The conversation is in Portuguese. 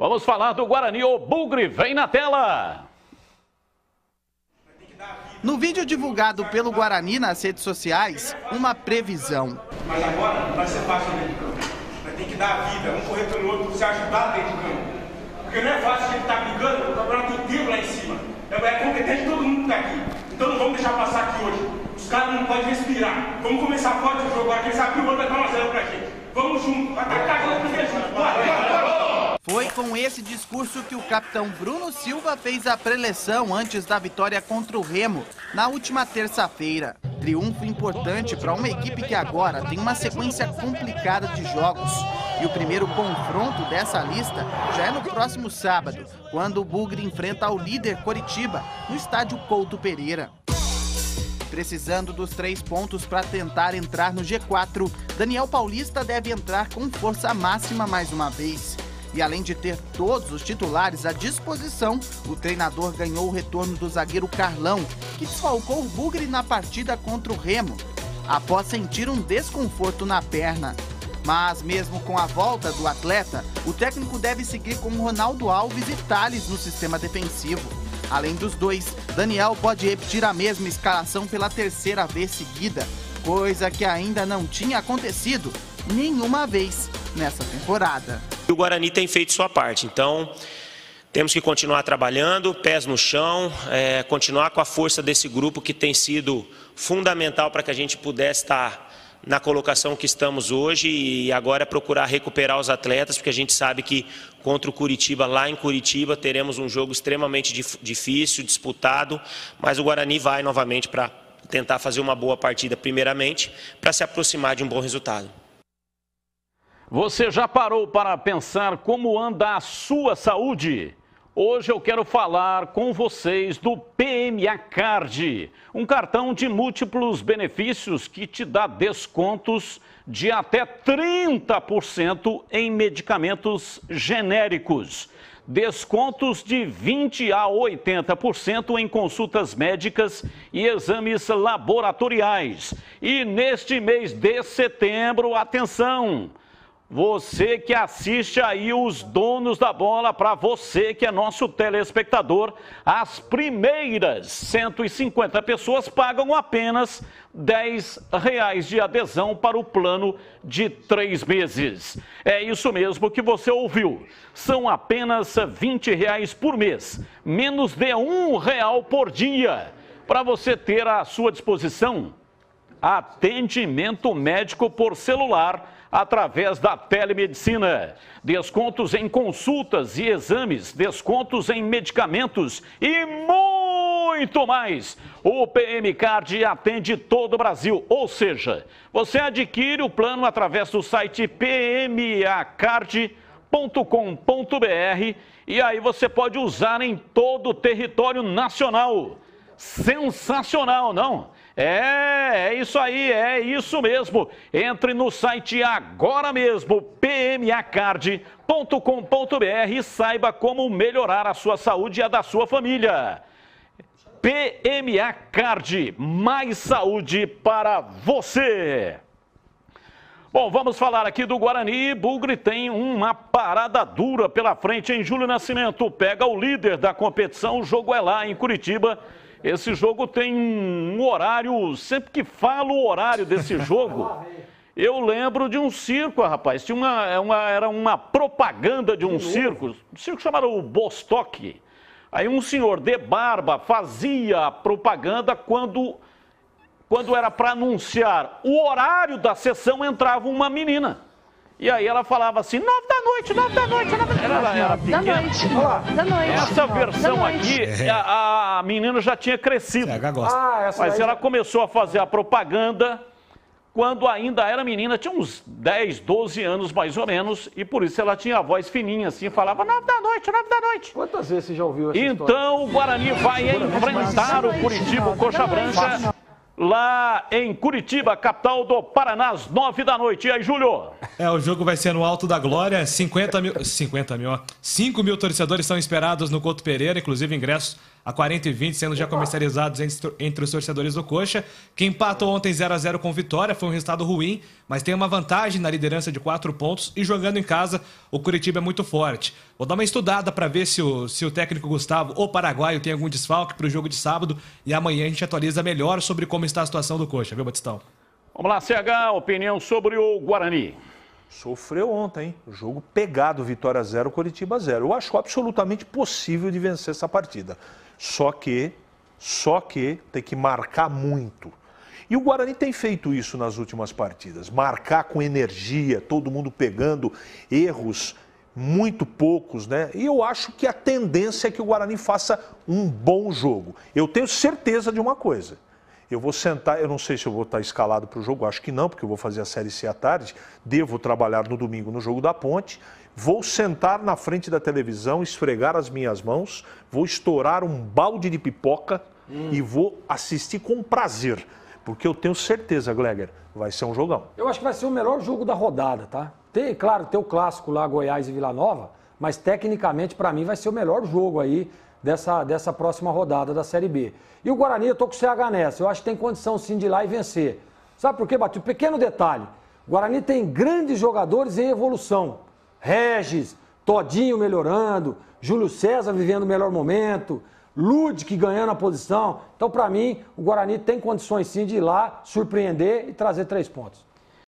Vamos falar do Guarani. O Bugre vem na tela. No vídeo divulgado pelo Guarani nas redes sociais, uma previsão. Mas agora não vai ser fácil dentro de campo. Vai ter que dar a vida, um correr pelo outro, se ajudar dentro de campo. Porque não é fácil a gente estar brigando, o problema tem tempo lá em cima. É competente todo mundo que está aqui. Então não vamos deixar passar aqui hoje. Os caras não podem respirar. Vamos começar forte o jogo agora, quem sabe que o outro vai dar 1-0 pra gente. Vamos junto, atacar junto, junto. Bora! Foi com esse discurso que o capitão Bruno Silva fez a preleção antes da vitória contra o Remo, na última terça-feira. Triunfo importante para uma equipe que agora tem uma sequência complicada de jogos. E o primeiro confronto dessa lista já é no próximo sábado, quando o Bugre enfrenta o líder Coritiba, no estádio Couto Pereira. Precisando dos 3 pontos para tentar entrar no G4, Daniel Paulista deve entrar com força máxima mais uma vez. E além de ter todos os titulares à disposição, o treinador ganhou o retorno do zagueiro Carlão, que desfalcou o Bugre na partida contra o Remo, após sentir um desconforto na perna. Mas mesmo com a volta do atleta, o técnico deve seguir com Ronaldo Alves e Thales no sistema defensivo. Além dos dois, Daniel pode repetir a mesma escalação pela terceira vez seguida, coisa que ainda não tinha acontecido nenhuma vez nessa temporada. O Guarani tem feito sua parte, então temos que continuar trabalhando, pés no chão, continuar com a força desse grupo que tem sido fundamental para que a gente pudesse estar na colocação que estamos hoje, e agora é procurar recuperar os atletas, porque a gente sabe que contra o Curitiba, lá em Curitiba, teremos um jogo extremamente difícil, disputado, mas o Guarani vai novamente para tentar fazer uma boa partida primeiramente, para se aproximar de um bom resultado. Você já parou para pensar como anda a sua saúde? Hoje eu quero falar com vocês do PMA Card, um cartão de múltiplos benefícios que te dá descontos de até 30% em medicamentos genéricos. Descontos de 20% a 80% em consultas médicas e exames laboratoriais. E neste mês de setembro, atenção! Você que assiste aí os Donos da Bola, para você que é nosso telespectador, as primeiras 150 pessoas pagam apenas R$10 de adesão para o plano de 3 meses. É isso mesmo que você ouviu. São apenas R$20 por mês, menos de R$1 por dia, para você ter à sua disposição atendimento médico por celular, através da telemedicina, descontos em consultas e exames, descontos em medicamentos e muito mais. O PM Card atende todo o Brasil, ou seja, você adquire o plano através do site pmacard.com.br e aí você pode usar em todo o território nacional. Sensacional, não? É isso aí, é isso mesmo. Entre no site agora mesmo, pmacard.com.br e saiba como melhorar a sua saúde e a da sua família. PMA Card, mais saúde para você. Bom, vamos falar aqui do Guarani. Bugre tem uma parada dura pela frente em Júlio Nascimento. Pega o líder da competição, o jogo é lá em Curitiba. Esse jogo tem um horário, sempre que falo o horário desse jogo, eu lembro de um circo, rapaz. Era uma propaganda de um circo chamado o Bostock. Aí um senhor de barba fazia a propaganda quando era para anunciar o horário da sessão, entrava uma menina. E aí ela falava assim, 9 da noite, 9 da noite. Ela era pequena. Da noite. Essa versão aqui, a menina já tinha crescido. Mas ela começou a fazer a propaganda quando ainda era menina, tinha uns 10, 12 anos mais ou menos, e por isso ela tinha a voz fininha assim, falava 9 da noite, 9 da noite. Quantas vezes você já ouviu essa Então história? o Guarani vai enfrentar o Curitiba, o Coxa Branca, lá em Curitiba, capital do Paraná, às 9 da noite. E aí, Júlio? O jogo vai ser no Alto da Glória, 5 mil torcedores estão esperados no Couto Pereira, inclusive ingressos a 40-20 sendo já comercializados entre os torcedores do Coxa, que empatou ontem 0-0 com Vitória, foi um resultado ruim, mas tem uma vantagem na liderança de 4 pontos e jogando em casa o Curitiba é muito forte. Vou dar uma estudada para ver se o técnico Gustavo, o paraguaio, tem algum desfalque para o jogo de sábado e amanhã a gente atualiza melhor sobre como está a situação do Coxa, viu, Batistão? Vamos lá, CH, opinião sobre o Guarani. Sofreu ontem, hein? Jogo pegado, Vitória 0, Curitiba 0. Eu acho absolutamente possível de vencer essa partida. Só que tem que marcar muito. E o Guarani tem feito isso nas últimas partidas. Marcar com energia, todo mundo pegando erros muito poucos, né? E eu acho que a tendência é que o Guarani faça um bom jogo. Eu tenho certeza de uma coisa. Eu vou sentar, eu não sei se eu vou estar escalado para o jogo, acho que não, porque eu vou fazer a Série C à tarde. Devo trabalhar no domingo no jogo da Ponte. Vou sentar na frente da televisão, esfregar as minhas mãos, vou estourar um balde de pipoca e vou assistir com prazer. Porque eu tenho certeza, Gleger, vai ser um jogão. Eu acho que vai ser o melhor jogo da rodada, tá? Claro, tem o clássico lá, Goiás e Vila Nova, mas tecnicamente, para mim, vai ser o melhor jogo aí dessa próxima rodada da Série B. E o Guarani, eu tô com o CH nessa, eu acho que tem condição sim de ir lá e vencer. Sabe por quê, Batu? Pequeno detalhe, o Guarani tem grandes jogadores em evolução. Regis, Todinho melhorando, Júlio César vivendo o melhor momento, Ludic ganhando a posição. Então, para mim, o Guarani tem condições sim de ir lá, surpreender e trazer 3 pontos.